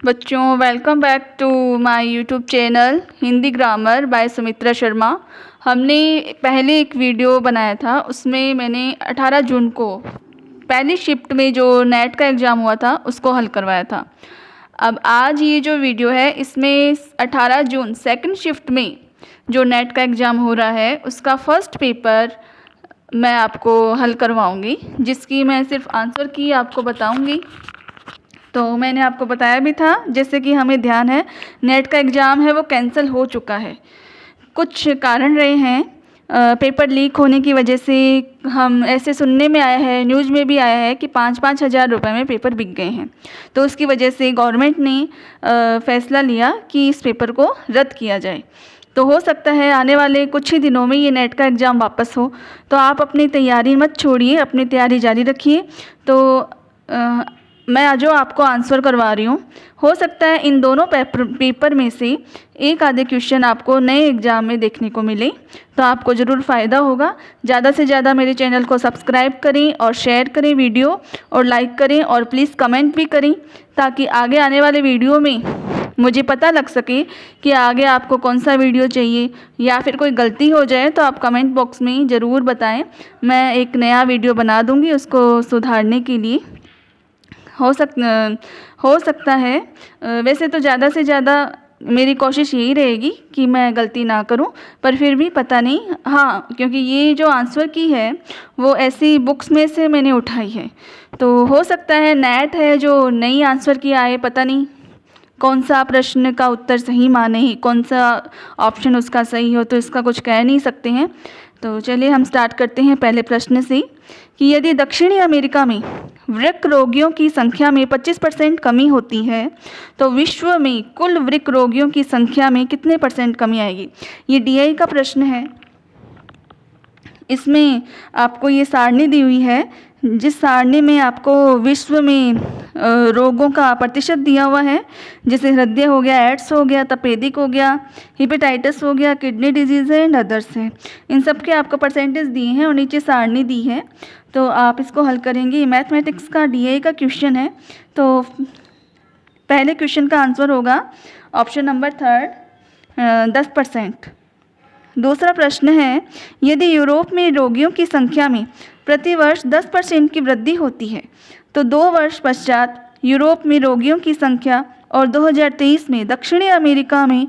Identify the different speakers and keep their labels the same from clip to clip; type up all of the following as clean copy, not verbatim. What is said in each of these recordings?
Speaker 1: बच्चों, welcome back to my YouTube channel Hindi grammar by Sumitra Sharma. हमने पहले एक वीडियो बनाया था, उसमें मैंने 18 जून को पहली शिफ्ट में जो नेट का एग्ज़ाम हुआ था उसको हल करवाया था। अब आज ये जो वीडियो है इसमें 18 जून सेकंड शिफ्ट में जो नेट का एग्ज़ाम हो रहा है उसका फ़र्स्ट पेपर मैं आपको हल करवाऊँगी, जिसकी मैं सिर्फ आंसर की आपको बताऊँगी। तो मैंने आपको बताया भी था, जैसे कि हमें ध्यान है नेट का एग्ज़ाम है वो कैंसिल हो चुका है। कुछ कारण रहे हैं, पेपर लीक होने की वजह से हम ऐसे सुनने में आया है, न्यूज़ में भी आया है कि 5-5 हज़ार रुपये में पेपर बिक गए हैं। तो उसकी वजह से गवर्नमेंट ने फ़ैसला लिया कि इस पेपर को रद्द किया जाए। तो हो सकता है आने वाले कुछ ही दिनों में ये नेट का एग्ज़ाम वापस हो। तो आप अपनी तैयारी मत छोड़िए, अपनी तैयारी जारी रखिए। तो मैं जो आपको आंसर करवा रही हूँ, हो सकता है इन दोनों पेपर में से एक आधे क्वेश्चन आपको नए एग्ज़ाम में देखने को मिले, तो आपको ज़रूर फ़ायदा होगा। ज़्यादा से ज़्यादा मेरे चैनल को सब्सक्राइब करें और शेयर करें वीडियो, और लाइक करें और प्लीज़ कमेंट भी करें, ताकि आगे आने वाले वीडियो में मुझे पता लग सके कि आगे आपको कौन सा वीडियो चाहिए, या फिर कोई गलती हो जाए तो आप कमेंट बॉक्स में ज़रूर बताएं। मैं एक नया वीडियो बना दूँगी उसको सुधारने के लिए। हो सकता है वैसे तो ज़्यादा से ज़्यादा मेरी कोशिश यही रहेगी कि मैं गलती ना करूं, पर फिर भी पता नहीं। हाँ, क्योंकि ये जो आंसर की है वो ऐसी बुक्स में से मैंने उठाई है, तो हो सकता है नेट है जो नई आंसर की आए, पता नहीं कौन सा प्रश्न का उत्तर सही माने, कौन सा ऑप्शन उसका सही हो, तो इसका कुछ कह नहीं सकते हैं। तो चलिए हम स्टार्ट करते हैं पहले प्रश्न से कि यदि दक्षिणी अमेरिका में वृक्क रोगियों की संख्या में 25% कमी होती है, तो विश्व में कुल वृक्क रोगियों की संख्या में कितने % कमी आएगी। ये डीआई का प्रश्न है। इसमें आपको ये सारणी दी हुई है, जिस सारणी में आपको विश्व में रोगों का प्रतिशत दिया हुआ है, जैसे हृदय हो गया, एड्स हो गया, तपेदिक हो गया, हेपेटाइटिस हो गया, किडनी डिजीज़ है एंड अदर्स है। इन सब के आपको परसेंटेज दिए हैं और नीचे सारणी दी है, तो आप इसको हल करेंगे। मैथमेटिक्स का डीआई का क्वेश्चन है, तो पहले क्वेश्चन का आंसर होगा ऑप्शन नंबर 3 10%। दूसरा प्रश्न है, यदि यूरोप में रोगियों की संख्या में प्रतिवर्ष 10% की वृद्धि होती है, तो 2 वर्ष पश्चात यूरोप में रोगियों की संख्या और 2023 में दक्षिणी अमेरिका में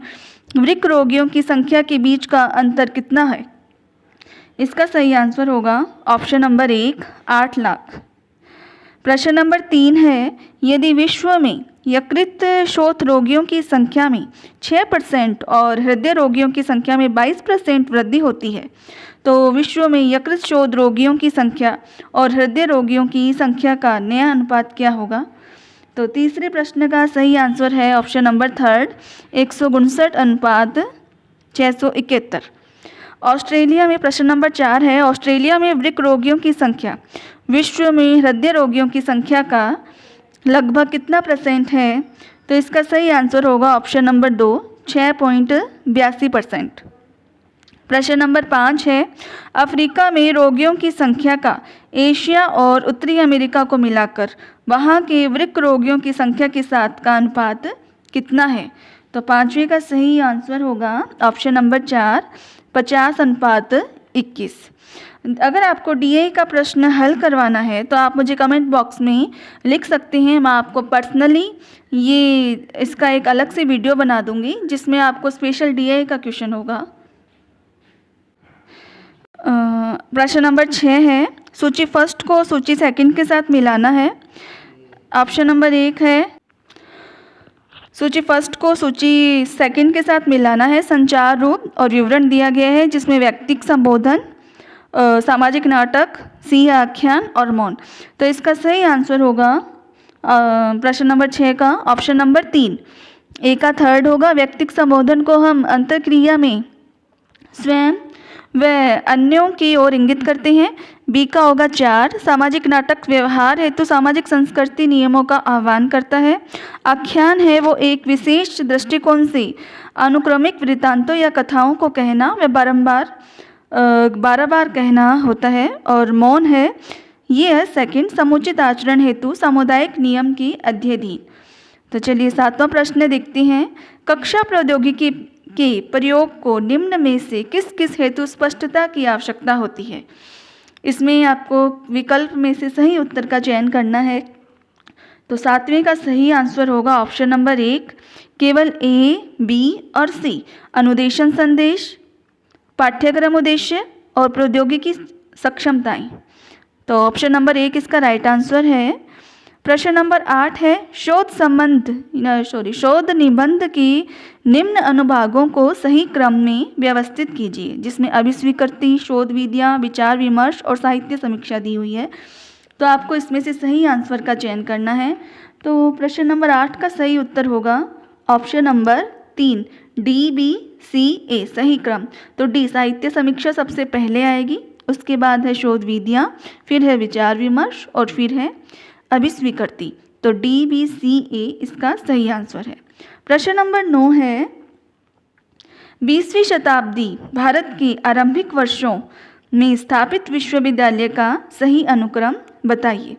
Speaker 1: वृक्क रोगियों की संख्या के बीच का अंतर कितना है। इसका सही आंसर होगा ऑप्शन नंबर 1 8 लाख। प्रश्न नंबर 3 है, यदि विश्व में यकृत शोथ रोगियों की संख्या में 6% और हृदय रोगियों की संख्या में 22% वृद्धि होती है, तो विश्व में यकृत शोथ रोगियों की संख्या और हृदय रोगियों की संख्या का नया अनुपात क्या होगा। तो तीसरे प्रश्न का सही आंसर है ऑप्शन नंबर 3 159 अनुपात 671। ऑस्ट्रेलिया में प्रश्न नंबर 4 है, ऑस्ट्रेलिया में वृक्क रोगियों की संख्या विश्व में हृदय रोगियों की संख्या का लगभग कितना % है। तो इसका सही आंसर होगा ऑप्शन नंबर 2 6.82%। प्रश्न नंबर 5 है, अफ्रीका में रोगियों की संख्या का एशिया और उत्तरी अमेरिका को मिलाकर वहाँ के वृक्क रोगियों की संख्या के साथ का अनुपात कितना है। तो पांचवें का सही आंसर होगा ऑप्शन नंबर 4 50:21। अगर आपको डीआई का प्रश्न हल करवाना है तो आप मुझे कमेंट बॉक्स में लिख सकते हैं। मैं आपको पर्सनली इसका एक अलग से वीडियो बना दूंगी, जिसमें आपको स्पेशल डीआई का क्वेश्चन होगा। प्रश्न नंबर 6 है, सूची फर्स्ट को सूची सेकंड के साथ मिलाना है। ऑप्शन नंबर 1 है, सूची फर्स्ट को सूची सेकंड के साथ मिलाना है। संचार रूप और विवरण दिया गया है, जिसमें व्यक्तिक संबोधन, सामाजिक नाटक, सी आख्यान और मौन। तो इसका सही आंसर होगा प्रश्न नंबर 6 का ऑप्शन नंबर 3 ए का थर्ड होगा। व्यक्तिक संबोधन को हम अंतर्क्रिया में स्वयं व अन्यों की ओर इंगित करते हैं। बी का होगा 4, सामाजिक नाटक व्यवहार हेतु सामाजिक संस्कृति नियमों का आह्वान करता है। आख्यान है वो एक विशेष दृष्टिकोण से अनुक्रमिक वृत्तांतों या कथाओं को कहना व बार बार कहना होता है। और मौन है, ये है सेकंड, समुचित आचरण हेतु सामुदायिक नियम की अध्ययन। तो चलिए 7वां प्रश्न देखते हैं। कक्षा प्रौद्योगिकी के प्रयोग को निम्न में से किस किस हेतु स्पष्टता की आवश्यकता होती है। इसमें आपको विकल्प में से सही उत्तर का चयन करना है। तो 7वें का सही आंसर होगा ऑप्शन नंबर 1, केवल ए, बी और सी, अनुदेशन संदेश, पाठ्यक्रम उद्देश्य और प्रौद्योगिकी सक्षमताएं। तो ऑप्शन नंबर 1 इसका राइट आंसर है। प्रश्न नंबर 8 है, शोध निबंध की निम्न अनुभागों को सही क्रम में व्यवस्थित कीजिए, जिसमें अभिस्वीकृति, शोध विधियाँ, विचार विमर्श और साहित्य समीक्षा दी हुई है। तो आपको इसमें से सही आंसर का चयन करना है। तो प्रश्न नंबर 8 का सही उत्तर होगा ऑप्शन नंबर 3, डी, बी, सी, ए, सही क्रम। तो डी, साहित्य समीक्षा सबसे पहले आएगी, उसके बाद है शोध विधियाँ, फिर है विचार विमर्श और फिर है अभिस्वीकृति। तो डी, बी, सी, ए इसका सही आंसर है। प्रश्न नंबर 9 है, 20वीं शताब्दी भारत के आरंभिक वर्षों में स्थापित विश्वविद्यालय का सही अनुक्रम बताइए।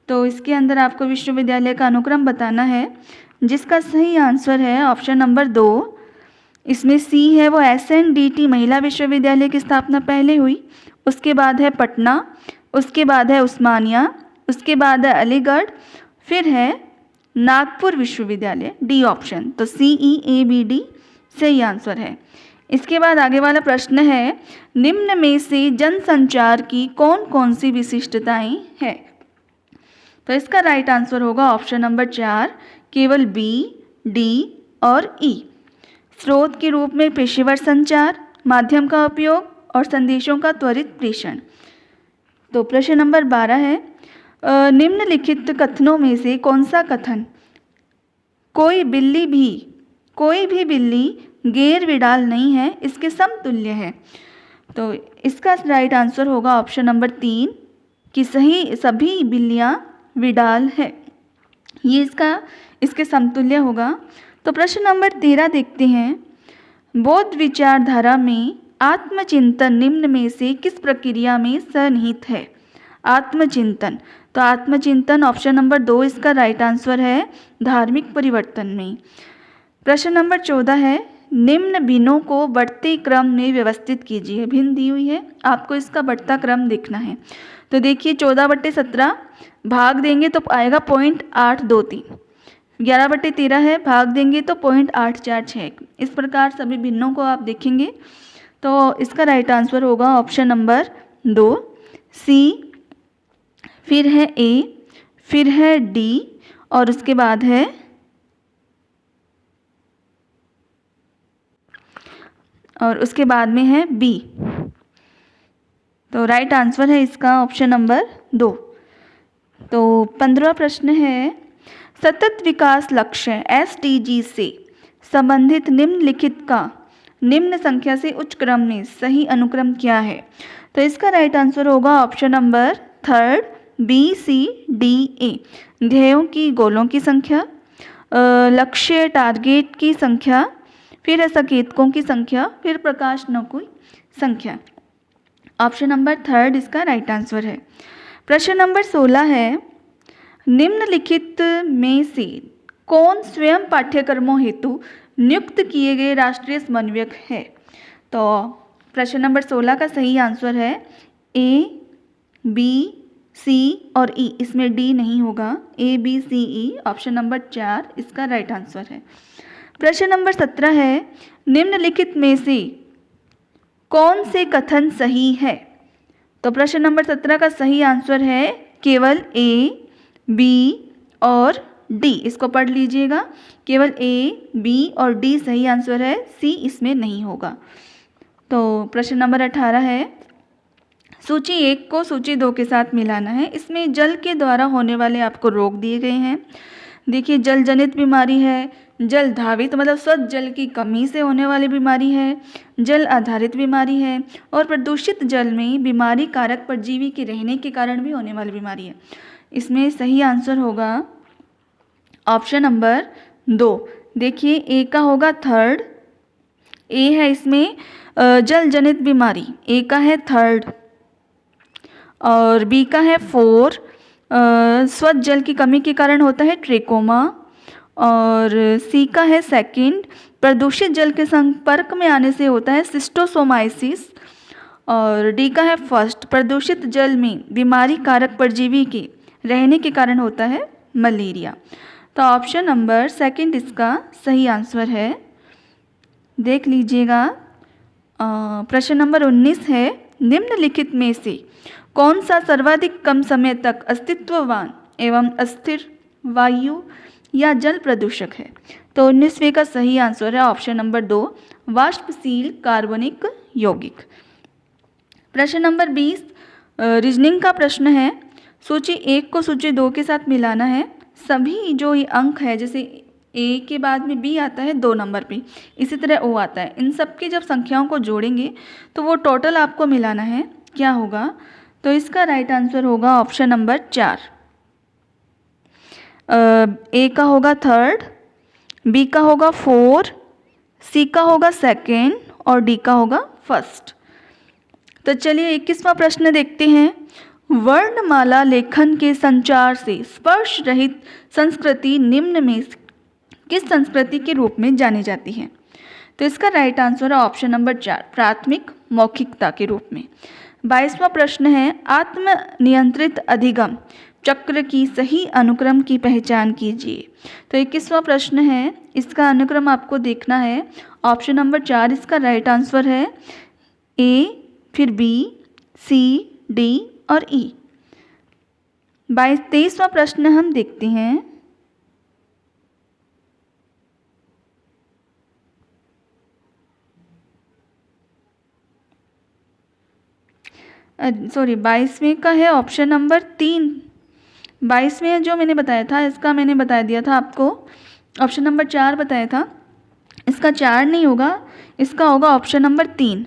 Speaker 1: तो इसके अंदर आपको विश्वविद्यालय का अनुक्रम बताना है, जिसका सही आंसर है ऑप्शन नंबर 2। इसमें सी है वो SNDT महिला विश्वविद्यालय की स्थापना पहले हुई, उसके बाद है पटना, उसके बाद है उस्मानिया, उसके बाद है अलीगढ़, फिर है नागपुर विश्वविद्यालय, डी ऑप्शन। तो CEABD सही आंसर है। इसके बाद आगे वाला प्रश्न है, निम्न में से जनसंचार की कौन कौन सी विशिष्टताएं हैं। तो इसका राइट आंसर होगा ऑप्शन नंबर 4, केवल बी, डी और ई। स्रोत के रूप में पेशेवर संचार, माध्यम का उपयोग और संदेशों का त्वरित प्रेषण। तो प्रश्न नंबर 12 है, निम्नलिखित कथनों में से कौन सा कथन कोई भी बिल्ली गैर विडाल नहीं है इसके समतुल्य है। तो इसका राइट आंसर होगा ऑप्शन नंबर 3 कि सभी बिल्लियाँ विडाल है, ये इसके समतुल्य होगा। तो प्रश्न नंबर 13 देखते हैं, बौद्ध विचारधारा में आत्मचिंतन निम्न में से किस प्रक्रिया में सन्निहित है। आत्मचिंतन, तो आत्मचिंतन ऑप्शन नंबर 2 इसका राइट आंसर है, धार्मिक परिवर्तन में। प्रश्न नंबर 14 है, निम्न भिन्नों को बढ़ते क्रम में व्यवस्थित कीजिए। भिन्न दी हुई है, आपको इसका बढ़ता क्रम देखना है। तो देखिए 14/17 भाग देंगे तो आएगा 0.823, 11/13 है, भाग देंगे तो 0.846। इस प्रकार सभी भिन्नों को आप देखेंगे। तो इसका राइट आंसर होगा ऑप्शन नंबर 2, सी, फिर है ए, फिर है डी और उसके बाद है में है बी। तो राइट आंसर है इसका ऑप्शन नंबर 2। तो 15वां प्रश्न है, सतत विकास लक्ष्य SDG से संबंधित निम्नलिखित का निम्न संख्या से उच्च क्रम में सही अनुक्रम क्या है। तो इसका राइट आंसर होगा ऑप्शन नंबर 3, BCDA। ध्येयों की गोलों की संख्या, लक्ष्य टारगेट की संख्या, फिर है संकेतकों की संख्या, फिर प्रकाशनों की संख्या। ऑप्शन नंबर 3 इसका राइट आंसर है। प्रश्न नंबर 16 है, निम्नलिखित में से कौन स्वयं पाठ्यक्रमों हेतु नियुक्त किए गए राष्ट्रीय समन्वयक है। तो प्रश्न नंबर 16 का सही आंसर है A, B, C और E। इसमें D नहीं होगा, A, B, C, E option number 4 इसका राइट आंसर है। प्रश्न नंबर 17 है, निम्नलिखित में से कौन से कथन सही है। तो प्रश्न नंबर 17 का सही आंसर है केवल A, B और D। इसको पढ़ लीजिएगा, केवल A, B और D सही आंसर है, C इसमें नहीं होगा। तो प्रश्न नंबर 18 है, सूची 1 को सूची 2 के साथ मिलाना है। इसमें जल के द्वारा होने वाले आपको रोग दिए गए हैं। देखिए जल जनित बीमारी है, जल धावित मतलब स्वच्छ जल की कमी से होने वाली बीमारी है, जल आधारित बीमारी है और प्रदूषित जल में बीमारी कारक परजीवी के रहने के कारण भी होने वाली बीमारी है। इसमें सही आंसर होगा ऑप्शन नंबर 2। देखिए ए का होगा 3rd, ए है इसमें जल जनित बीमारी, ए का है 3rd और बी का है 4, स्वच्छ जल की कमी के कारण होता है ट्रेकोमा और सी का है सेकंड, प्रदूषित जल के संपर्क में आने से होता है सिस्टोसोमाइसिस। और डी का है फर्स्ट, प्रदूषित जल में बीमारी कारक परजीवी के रहने के कारण होता है मलेरिया। तो ऑप्शन नंबर सेकंड इसका सही आंसर है। देख लीजिएगा, प्रश्न नंबर 19 है, निम्नलिखित में से कौन सा सर्वाधिक कम समय तक अस्तित्ववान एवं अस्थिर वायु या जल प्रदूषक है। तो 19वें का सही आंसर है ऑप्शन नंबर 2, वाष्पशील कार्बनिक यौगिक। प्रश्न नंबर 20 रीजनिंग का प्रश्न है, सूची 1 को सूची 2 के साथ मिलाना है। सभी जो ये अंक है, जैसे ए के बाद में बी आता है 2 नंबर पे, इसी तरह ओ आता है, इन सब की जब संख्याओं को जोड़ेंगे तो वो टोटल आपको मिलाना है, क्या होगा। तो इसका राइट आंसर होगा ऑप्शन नंबर 4। ए का होगा थर्ड, बी का होगा 4, सी का होगा सेकेंड और डी का होगा फर्स्ट। तो चलिए 21वां प्रश्न देखते हैं, वर्णमाला लेखन के संचार से स्पर्श रहित संस्कृति निम्न में किस संस्कृति के रूप में जानी जाती है। तो इसका राइट आंसर है ऑप्शन नंबर 4, प्राथमिक मौखिकता के रूप में। 22वां प्रश्न है, आत्मनियंत्रित अधिगम चक्र की सही अनुक्रम की पहचान कीजिए। तो 21वां प्रश्न है, इसका अनुक्रम आपको देखना है, ऑप्शन नंबर 4 इसका राइट आंसर है, ए फिर बी सी डी और ई। 23वां प्रश्न हम देखते हैं, सॉरी 22वें का है ऑप्शन नंबर 3। 22वें जो मैंने बताया था, इसका मैंने बता दिया था आपको, ऑप्शन नंबर 4 बताया था, इसका 4 नहीं होगा, इसका होगा ऑप्शन नंबर 3,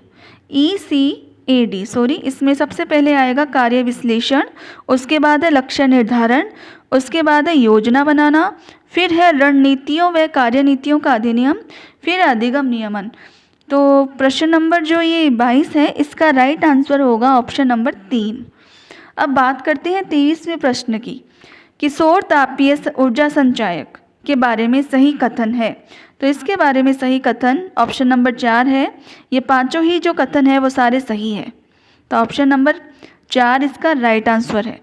Speaker 1: ECAD। सॉरी, इसमें सबसे पहले आएगा कार्य विश्लेषण, उसके बाद है लक्ष्य निर्धारण, उसके बाद है योजना बनाना, फिर है रणनीतियों व कार्यनीतियों का अधिनियम, फिर अधिगम नियमन। तो प्रश्न नंबर जो ये 22 है, इसका राइट आंसर होगा ऑप्शन नंबर 3। अब बात करते हैं 23वें प्रश्न की, किशोर तापीय ऊर्जा संचायक के बारे में सही कथन है। तो इसके बारे में सही कथन ऑप्शन नंबर 4 है। ये पांचों ही जो कथन है वो सारे सही है, तो ऑप्शन नंबर 4 इसका राइट आंसर है।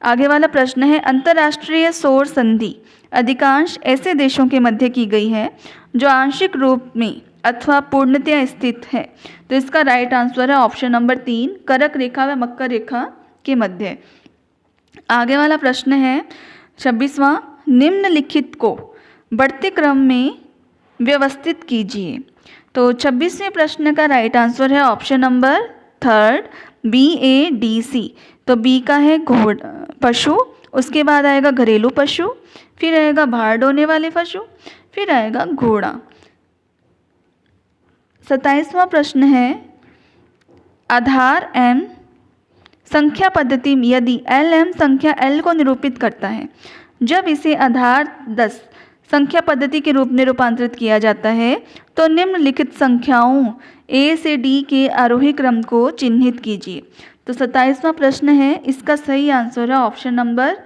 Speaker 1: आगे वाला प्रश्न है, अंतर्राष्ट्रीय सौर संधि अधिकांश ऐसे देशों के मध्य की गई है जो आंशिक रूप में अथवा पूर्णतया स्थित है। तो इसका राइट आंसर है ऑप्शन नंबर 3, कर्क रेखा व मकर रेखा के मध्य। आगे वाला प्रश्न है 26वां, निम्नलिखित को बढ़ते क्रम में व्यवस्थित कीजिए। तो 26वें प्रश्न का राइट आंसर है ऑप्शन नंबर 3, BADC। तो बी का है पशु, उसके बाद आएगा घरेलू पशु, फिर आएगा भार ढोने वाले पशु, फिर आएगा घोड़ा। 27वां प्रश्न है, आधार M संख्या पद्धति यदि LM संख्या L को निरूपित करता है, जब इसे आधार 10 संख्या पद्धति के रूप में रूपांतरित किया जाता है तो निम्नलिखित संख्याओं A से D के आरोही क्रम को चिन्हित कीजिए। तो 27वां प्रश्न है, इसका सही आंसर है ऑप्शन नंबर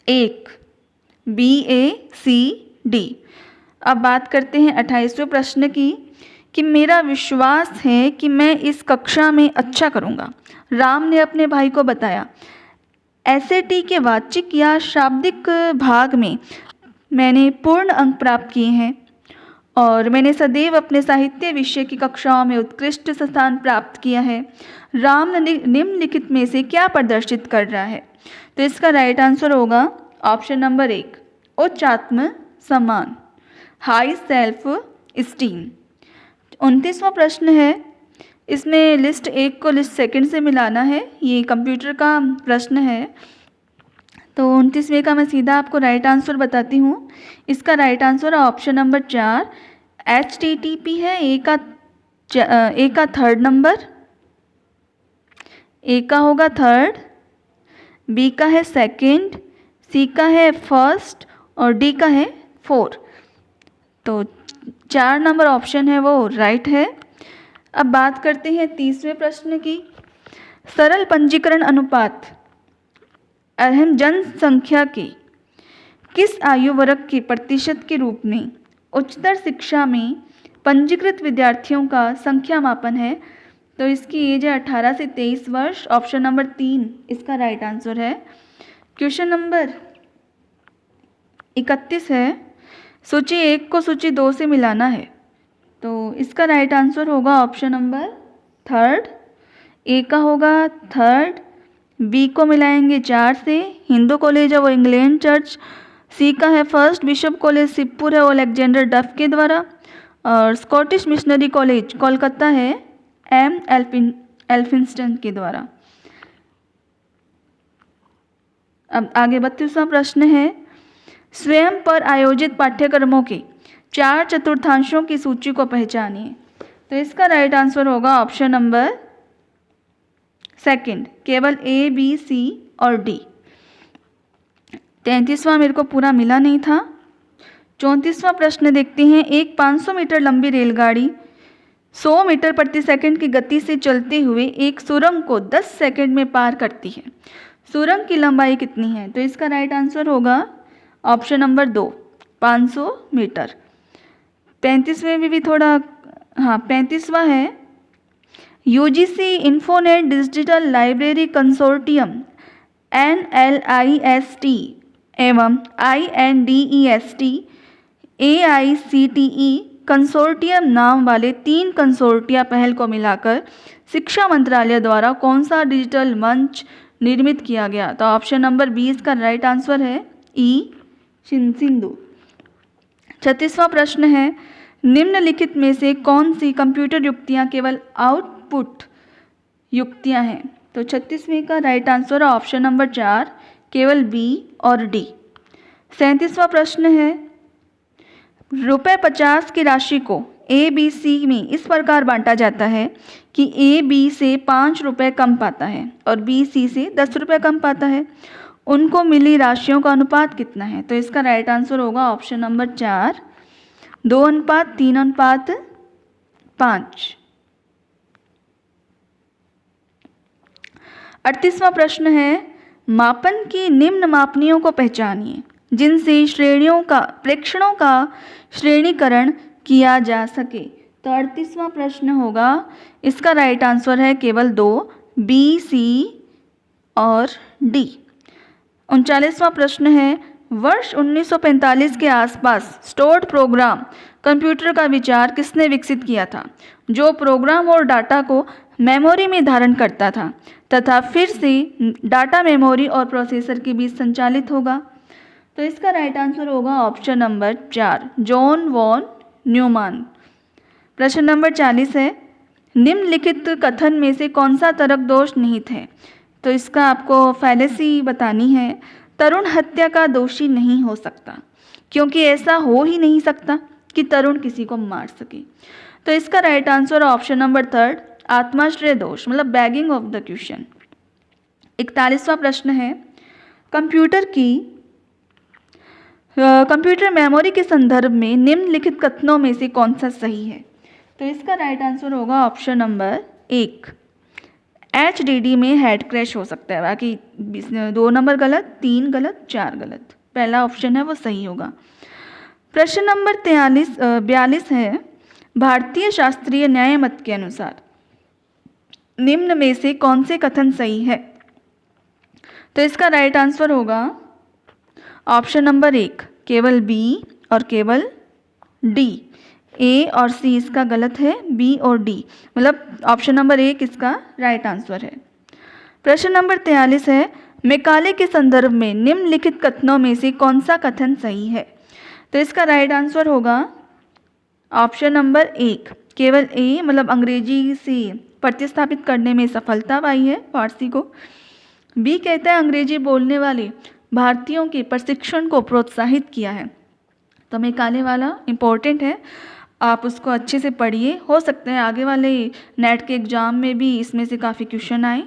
Speaker 1: 1, BACD। अब बात करते हैं 28वें प्रश्न की, कि मेरा विश्वास है कि मैं इस कक्षा में अच्छा करूंगा, राम ने अपने भाई को बताया। SAT के वाचिक या शाब्दिक भाग में मैंने पूर्ण अंक प्राप्त किए हैं और मैंने सदैव अपने साहित्य विषय की कक्षाओं में उत्कृष्ट स्थान प्राप्त किया है। राम निम्नलिखित में से क्या प्रदर्शित कर रहा है। तो इसका राइट आंसर होगा ऑप्शन नंबर 1, उच्च आत्म सम्मान, हाई सेल्फ स्टीम। 29वां प्रश्न है, इसमें लिस्ट 1 को लिस्ट 2 से मिलाना है, ये कंप्यूटर का प्रश्न है। तो 29वें का मैं सीधा आपको राइट आंसर बताती हूँ। इसका राइट आंसर है ऑप्शन नंबर 4, HTTP है। ए का थर्ड नंबर, ए का होगा थर्ड, बी का है सेकंड, सी का है फर्स्ट और डी का है 4। तो 4 नंबर ऑप्शन है वो राइट है। अब बात करते हैं 30वें प्रश्न की, सरल पंजीकरण अनुपात अहम जनसंख्या के किस आयु वर्ग के प्रतिशत के रूप में उच्चतर शिक्षा में पंजीकृत विद्यार्थियों का संख्या मापन है? तो इसकी एज है 18 से 23 वर्ष। ऑप्शन नंबर 3 इसका राइट आंसर है। क्वेश्चन नंबर 31 है, सूची 1 को सूची 2 से मिलाना है। तो इसका राइट आंसर होगा ऑप्शन नंबर 3। ए का होगा 3, बी को मिलाएंगे 4 से, हिंदू कॉलेज है वो इंग्लैंड चर्च, सी का है फर्स्ट बिशप कॉलेज शिवपुर है वो अलेक्जेंडर डफ के द्वारा, और स्कॉटिश मिशनरी कॉलेज कोलकाता है एम एल्फिंस्टन के द्वारा। अब आगे 32वां प्रश्न है, स्वयं पर आयोजित पाठ्यक्रमों के 4/4 की सूची को पहचानिए। तो इसका राइट आंसर होगा ऑप्शन नंबर 2, केवल ए बी सी और डी। 33वां मेरे को पूरा मिला नहीं था। 34वां प्रश्न देखते हैं, एक 500 मीटर लंबी रेलगाड़ी 100 मीटर प्रति सेकंड की गति से चलते हुए एक सुरंग को 10 सेकंड में पार करती है। सुरंग की लंबाई कितनी है? तो इसका राइट आंसर होगा ऑप्शन नंबर 2, 500 मीटर। 35वें में भी थोड़ा 35वां है, UGC Infonet digital library consortium NLIST एवं INDEST AICTE कंसोर्टियम नाम वाले 3 कंसोर्टिया पहल को मिलाकर शिक्षा मंत्रालय द्वारा कौन सा डिजिटल मंच निर्मित किया गया? तो ऑप्शन नंबर 20 का राइट आंसर है ई सिंधु। 36वां प्रश्न है, निम्नलिखित में से कौन सी कंप्यूटर युक्तियां केवल आउटपुट युक्तियां हैं? तो 36वें का राइट आंसर है ऑप्शन नंबर 4, केवल बी और डी। 37वां प्रश्न है, ₹50 की राशि को ए बी सी में इस प्रकार बांटा जाता है कि ए बी से 5 रुपये कम पाता है और बी सी से 10 रुपये कम पाता है। उनको मिली राशियों का अनुपात कितना है? तो इसका राइट आंसर होगा ऑप्शन नंबर 4, 2:3:5। 38वां प्रश्न है, मापन की निम्न मापनियों को पहचानिए जिनसे श्रेणियों का प्रेक्षणों का श्रेणीकरण किया जा सके। तो 38वां प्रश्न होगा, इसका राइट आंसर है केवल 2, बी सी और डी। 39वां प्रश्न है, वर्ष 1945 के आसपास स्टोर्ड प्रोग्राम कंप्यूटर का विचार किसने विकसित किया था? जो प्रोग्राम और डाटा को मेमोरी में धारण करता था तथा फिर से डाटा मेमोरी और प्रोसेसर के बीच संचालित होगा। तो इसका राइट आंसर होगा option number 4, John von Neumann. प्रश्न नंबर 40 है, निम्नलिखित कथन में से कौन सा तर्क दोष निहित है? तो इसका आपको फैलेसी बतानी है। तरुण हत्या का दोषी नहीं हो सकता क्योंकि ऐसा हो ही नहीं सकता कि तरुण किसी को मार सके। तो इसका राइट आंसर ऑप्शन नंबर 3, आत्माश्रय दोष, मतलब बैगिंग ऑफ द क्वेश्चन। 41वां प्रश्न है, कंप्यूटर मेमोरी के संदर्भ में निम्नलिखित कथनों में से कौन सा सही है? तो इसका राइट आंसर होगा ऑप्शन नंबर 1, HDD में हेड क्रैश हो सकता है। बाकी 2 नंबर गलत, 3 गलत, 4 गलत। पहला ऑप्शन है वो सही होगा। प्रश्न नंबर 42 है, भारतीय शास्त्रीय न्याय मत के अनुसार निम्न में से कौन से कथन सही है? तो इसका राइट आंसर होगा ऑप्शन नंबर 1, केवल बी और केवल डी। ए और सी इसका गलत है, बी और डी, मतलब ऑप्शन नंबर 1 इसका राइट आंसर है। प्रश्न नंबर 43 है, मैकाले के संदर्भ में निम्नलिखित कथनों में से कौन सा कथन सही है? तो इसका राइट आंसर होगा ऑप्शन नंबर 1, केवल ए, मतलब अंग्रेजी से प्रतिस्थापित करने में सफलता पाई है फारसी को। बी कहता है अंग्रेजी बोलने वाले भारतीयों के प्रशिक्षण को प्रोत्साहित किया है। तो मैकाले वाला इम्पोर्टेंट है, आप उसको अच्छे से पढ़िए, हो सकता है आगे वाले नेट के एग्ज़ाम में भी इसमें से काफ़ी क्वेश्चन आए।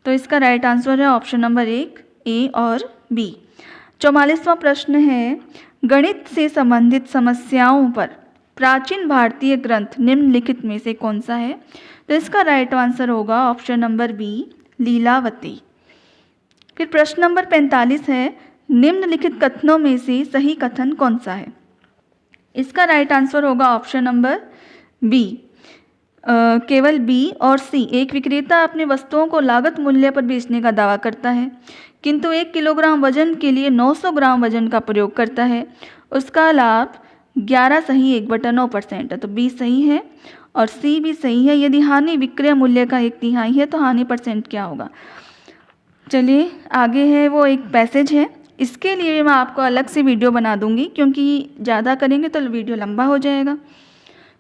Speaker 1: तो इसका राइट आंसर है ऑप्शन नंबर 1, ए और बी। 44वां प्रश्न है, गणित से संबंधित समस्याओं पर प्राचीन भारतीय ग्रंथ निम्नलिखित में से कौन सा है? तो इसका राइट आंसर होगा ऑप्शन नंबर बी, लीलावती। फिर प्रश्न नंबर 45 है, निम्नलिखित कथनों में से सही कथन कौन सा है? इसका राइट आंसर होगा ऑप्शन नंबर बी, केवल बी और सी। एक विक्रेता अपने वस्तुओं को लागत मूल्य पर बेचने का दावा करता है, किंतु 1 किलोग्राम वजन के लिए 900 ग्राम वजन का प्रयोग करता है। उसका लाभ 11 सही 1/9% है, तो बी सही है और सी भी सही है। यदि हानि विक्रय मूल्य का 1/3 है तो हानि परसेंट क्या होगा? चलिए आगे है, वो एक पैसेज है, इसके लिए मैं आपको अलग से वीडियो बना दूंगी क्योंकि ज़्यादा करेंगे तो वीडियो लंबा हो जाएगा।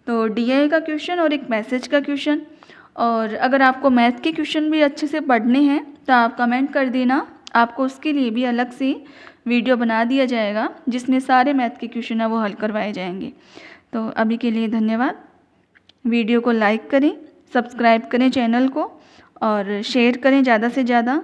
Speaker 1: तो डीआई का क्वेश्चन और एक मैसेज का क्वेश्चन। और अगर आपको मैथ के क्वेश्चन भी अच्छे से पढ़ने हैं तो आप कमेंट कर देना, आपको उसके लिए भी अलग से वीडियो बना दिया जाएगा जिसमें सारे मैथ के क्वेश्चन है वो हल करवाए जाएंगे। तो अभी के लिए धन्यवाद। वीडियो को लाइक करें, सब्सक्राइब करें चैनल को और शेयर करें ज़्यादा से ज़्यादा।